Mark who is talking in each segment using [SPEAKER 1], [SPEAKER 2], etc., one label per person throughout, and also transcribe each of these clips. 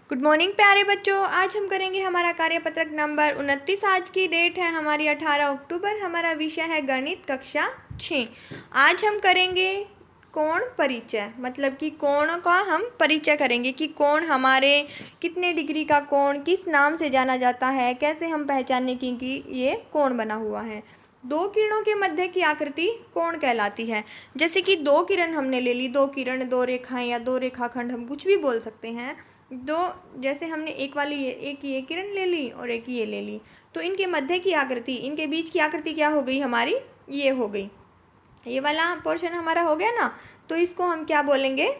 [SPEAKER 1] Good morning प्यारे बच्चों। आज हम करेंगे हमारा कार्यपत्रक नंबर 29। आज की डेट है हमारी 18 अक्टूबर। हमारा विषय है गणित कक्षा 6। आज हम करेंगे कोण परिचय, मतलब कि कोण का हम परिचय करेंगे कि कोण हमारे कितने डिग्री का कोण किस नाम से जाना जाता है, कैसे हम पहचानें कि ये कोण बना हुआ है। दो किरणों के मध्य की आकृति कोण कहलाती है। जैसे कि दो किरण हमने ले ली, दो किरण, दो रेखाएं या दो रेखाखंड, हम कुछ भी बोल सकते हैं। दो, जैसे हमने एक ये किरण ले ली और एक ये ले ली, तो इनके मध्य की आकृति, इनके बीच की आकृति क्या हो गई हमारी, ये हो गई। ये वाला पोर्शन हमारा हो गया ना, तो इसको हम क्या बोलेंगे,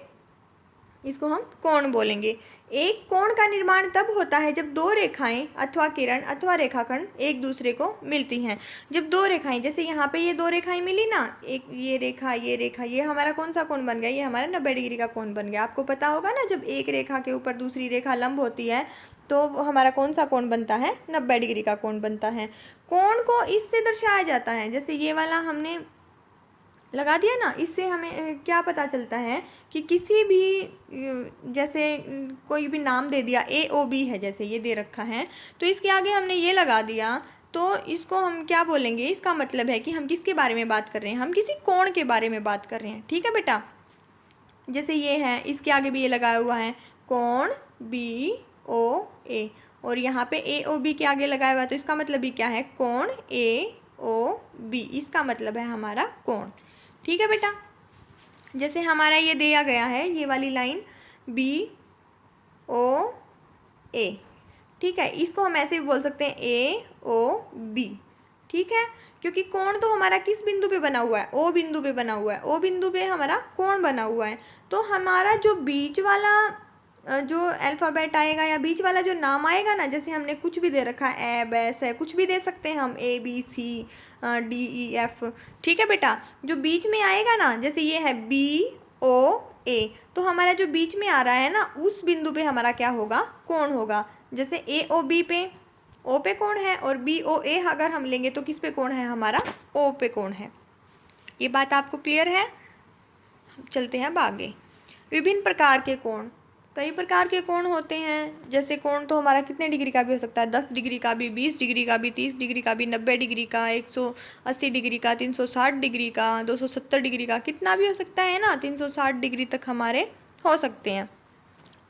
[SPEAKER 1] इसको हम कोण बोलेंगे। एक कोण का निर्माण तब होता है जब दो रेखाएं अथवा किरण अथवा रेखाखंड एक दूसरे को मिलती हैं। जब दो रेखाएं, जैसे यहाँ पे ये दो रेखाएं मिली ना, एक ये रेखा, ये हमारा कौन सा कोण बन गया, ये हमारा 90 डिग्री का कोण बन गया। आपको पता होगा ना, जब एक रेखा के ऊपर दूसरी रेखा लंब होती है तो वो हमारा कौन सा कोण बनता है, 90 डिग्री का कोण बनता है। कोण को इससे दर्शाया जाता है, जैसे ये वाला हमने लगा दिया ना, इससे हमें क्या पता चलता है कि किसी भी, जैसे कोई भी नाम दे दिया, AOB है, जैसे ये दे रखा है, तो इसके आगे हमने ये लगा दिया, तो इसको हम क्या बोलेंगे, इसका मतलब है कि हम किसके बारे में बात कर रहे हैं, हम किसी कोण के बारे में बात कर रहे हैं। ठीक है बेटा, जैसे ये है, इसके आगे भी ये लगाया हुआ है कोण BOA, और यहाँ पे AOB के आगे लगाया हुआ है, तो इसका मतलब भी क्या है, कोण AOB, इसका मतलब है हमारा कोण। ठीक है बेटा, जैसे हमारा ये दिया गया है, ये वाली लाइन BOA, ठीक है, इसको हम ऐसे भी बोल सकते हैं AOB। ठीक है, क्योंकि कोण तो हमारा किस बिंदु पे बना हुआ है, O बिंदु पे बना हुआ है, O बिंदु पे हमारा कोण बना हुआ है। तो हमारा जो बीच वाला जो अल्फ़ाबेट आएगा या बीच वाला जो नाम आएगा ना, जैसे हमने कुछ भी दे रखा है, ABS है, कुछ भी दे सकते हैं हम, ABC DEF। ठीक है बेटा, जो बीच में आएगा ना, जैसे ये है BOA, तो हमारा जो बीच में आ रहा है ना, उस बिंदु पे हमारा क्या होगा, कोण होगा। जैसे AOB पे O पे कोण है, और BOA अगर हम लेंगे तो किस पे कोण है, हमारा O पे कोण है। ये बात आपको क्लियर है। चलते हैं अब आगे। विभिन्न प्रकार के कोण, कई प्रकार के कोण होते हैं। जैसे कोण तो हमारा कितने डिग्री का भी हो सकता है, 10 डिग्री का भी, 20 डिग्री का भी, 30 डिग्री का भी, 90 डिग्री का, 180 डिग्री का, 360 डिग्री का, 270 डिग्री का, कितना भी हो सकता है ना, 360 डिग्री तक हमारे हो सकते हैं।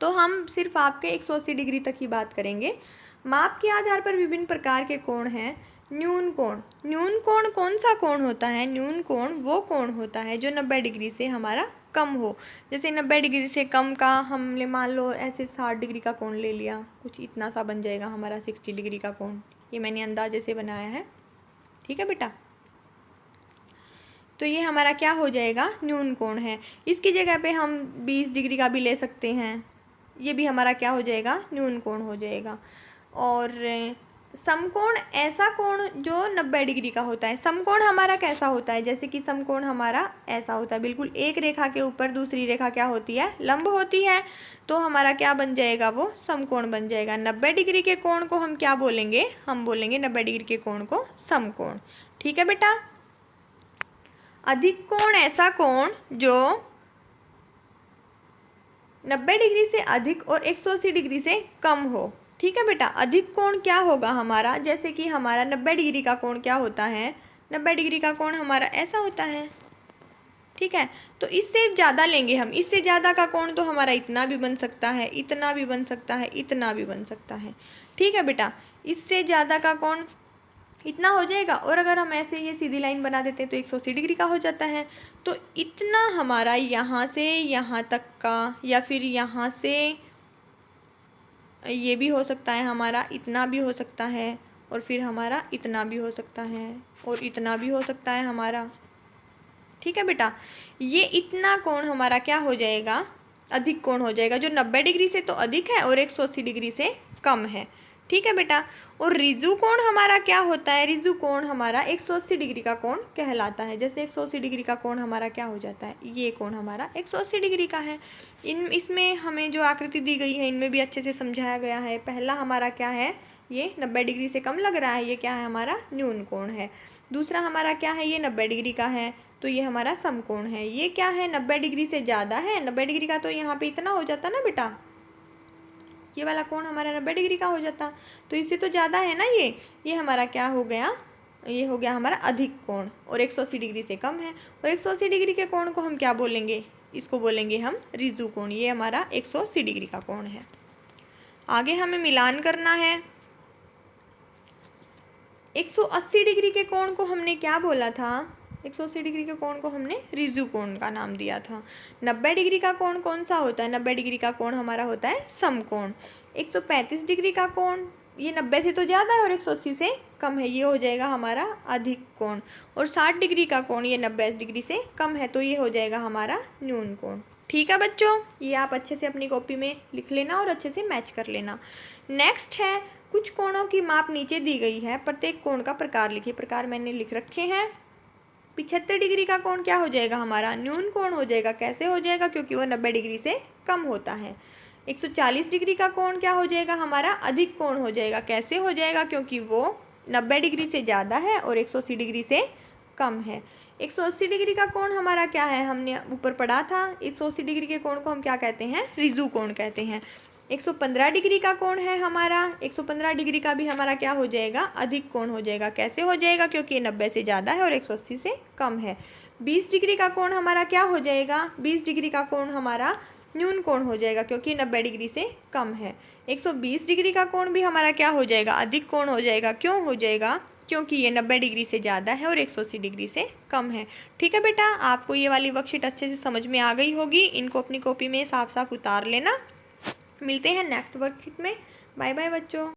[SPEAKER 1] तो हम सिर्फ आपके 180 डिग्री तक ही बात करेंगे। माप के आधार पर विभिन्न प्रकार के कोण हैं। न्यून कोण, न्यून कोण कौन सा कोण होता है, न्यून कोण वो कोण होता है जो 90 डिग्री से हमारा कम हो। जैसे 90 डिग्री से कम का हमने मान लो ऐसे 60 डिग्री का कोण ले लिया, कुछ इतना सा बन जाएगा हमारा 60 डिग्री का कोण। ये मैंने अंदाजे से बनाया है। ठीक है बेटा, तो ये हमारा क्या हो जाएगा, न्यून कोण है। इसकी जगह पे हम 20 डिग्री का भी ले सकते हैं, ये भी हमारा क्या हो जाएगा, न्यून कोण हो जाएगा। और समकोण ऐसा कोण जो 90 डिग्री का होता है। समकोण हमारा कैसा होता है, जैसे कि समकोण हमारा ऐसा होता है, बिल्कुल एक रेखा के ऊपर दूसरी रेखा क्या होती है, लंब होती है, तो हमारा क्या बन जाएगा, वो समकोण बन जाएगा। 90 डिग्री के कोण को हम क्या बोलेंगे, हम बोलेंगे 90 डिग्री के कोण को समकोण। ठीक है बेटा। अधिक कोण ऐसा कोण जो 90 डिग्री से अधिक और 180 डिग्री से कम हो। ठीक है बेटा, अधिक कोण क्या होगा हमारा, जैसे कि हमारा 90 डिग्री का कोण क्या होता है, 90 डिग्री का कोण हमारा ऐसा होता है। ठीक है, तो इससे ज़्यादा लेंगे हम, इससे ज़्यादा का कोण तो हमारा इतना भी बन सकता है, इतना भी बन सकता है, इतना भी बन सकता है। ठीक है बेटा, इससे ज़्यादा का कोण इतना हो जाएगा, और अगर हम ऐसे ये सीधी लाइन बना देते हैं तो 180 डिग्री का हो जाता है। तो इतना हमारा यहाँ से यहाँ तक का, या फिर यहाँ से ये भी हो सकता है हमारा, इतना भी हो सकता है, और फिर हमारा इतना भी हो सकता है, और इतना भी हो सकता है हमारा। ठीक है बेटा, ये इतना कोण हमारा क्या हो जाएगा, अधिक कोण हो जाएगा, जो 90 डिग्री से तो अधिक है और 180 डिग्री से कम है। ठीक है बेटा, और रिजु कोण हमारा क्या होता है, रिजु कोण हमारा 180 डिग्री का कोण कहलाता है। जैसे 180 डिग्री का कोण हमारा क्या हो जाता है, ये कोण हमारा 180 डिग्री का है। इसमें हमें जो आकृति दी गई है, इनमें भी अच्छे से समझाया गया है। पहला हमारा क्या है, ये 90 डिग्री से कम लग रहा है, ये क्या है, हमारा न्यून कोण है। दूसरा हमारा क्या है, ये 90 डिग्री का है, तो ये हमारा समकोण है। ये क्या है, 90 डिग्री से ज़्यादा है, 90 डिग्री का तो यहाँ पे इतना हो जाता ना बेटा, ये वाला कोण हमारा 90 डिग्री का हो जाता, तो इससे तो ज़्यादा है ना ये हमारा क्या हो गया, ये हो गया हमारा अधिक कोण और 180 डिग्री से कम है। और 180 डिग्री के कोण को हम क्या बोलेंगे, इसको बोलेंगे हम ऋजु कोण। ये हमारा 180 डिग्री का कोण है। आगे हमें मिलान करना है। 180 डिग्री के कोण को हमने क्या बोला था, 180 डिग्री के कोण को हमने ऋजु कोण का नाम दिया था। 90 डिग्री का कोण कौन सा होता है, 90 डिग्री का कोण हमारा होता है समकोण। 135 डिग्री का कोण ये 90 से तो ज़्यादा है और 180 से कम है, ये हो जाएगा हमारा अधिक कोण। और 60 डिग्री का कोण ये 90 डिग्री से कम है, तो ये हो जाएगा हमारा न्यून कोण। ठीक है बच्चों, ये आप अच्छे से अपनी कॉपी में लिख लेना और अच्छे से मैच कर लेना। नेक्स्ट है, कुछ कोणों की माप नीचे दी गई है, प्रत्येक कोण का प्रकार लिखिए। प्रकार मैंने लिख रखे हैं। 75 डिग्री का कोण क्या हो जाएगा हमारा, न्यून कोण हो जाएगा। कैसे हो जाएगा, क्योंकि वो 90 डिग्री से कम होता है। 140 डिग्री का कोण क्या हो जाएगा हमारा, अधिक कोण हो जाएगा। कैसे हो जाएगा, क्योंकि वो 90 डिग्री से ज़्यादा है और 180 डिग्री से कम है। 180 डिग्री का कोण हमारा क्या है, हमने ऊपर पढ़ा था, 180 डिग्री के कोण को हम क्या कहते हैं, ऋजु कोण कहते हैं। 115 डिग्री का कोण है हमारा, 115 डिग्री का भी हमारा क्या हो जाएगा, अधिक कोण हो जाएगा। कैसे हो जाएगा, क्योंकि ये 90 से ज़्यादा है और 180 से कम है। 20 डिग्री का कोण हमारा क्या हो जाएगा, 20 डिग्री का कोण हमारा न्यून कोण हो जाएगा, क्योंकि 90 डिग्री से कम है। 120 डिग्री का कोण भी हमारा क्या हो जाएगा, अधिक कोण हो जाएगा। क्यों हो जाएगा, क्योंकि ये 90 डिग्री से ज़्यादा है और 180 डिग्री से कम है। ठीक है बेटा, आपको ये वाली वर्कशीट अच्छे से समझ में आ गई होगी। इनको अपनी कॉपी में साफ साफ उतार लेना। मिलते हैं नेक्स्ट वर्कशीट में। बाय बाय बच्चों।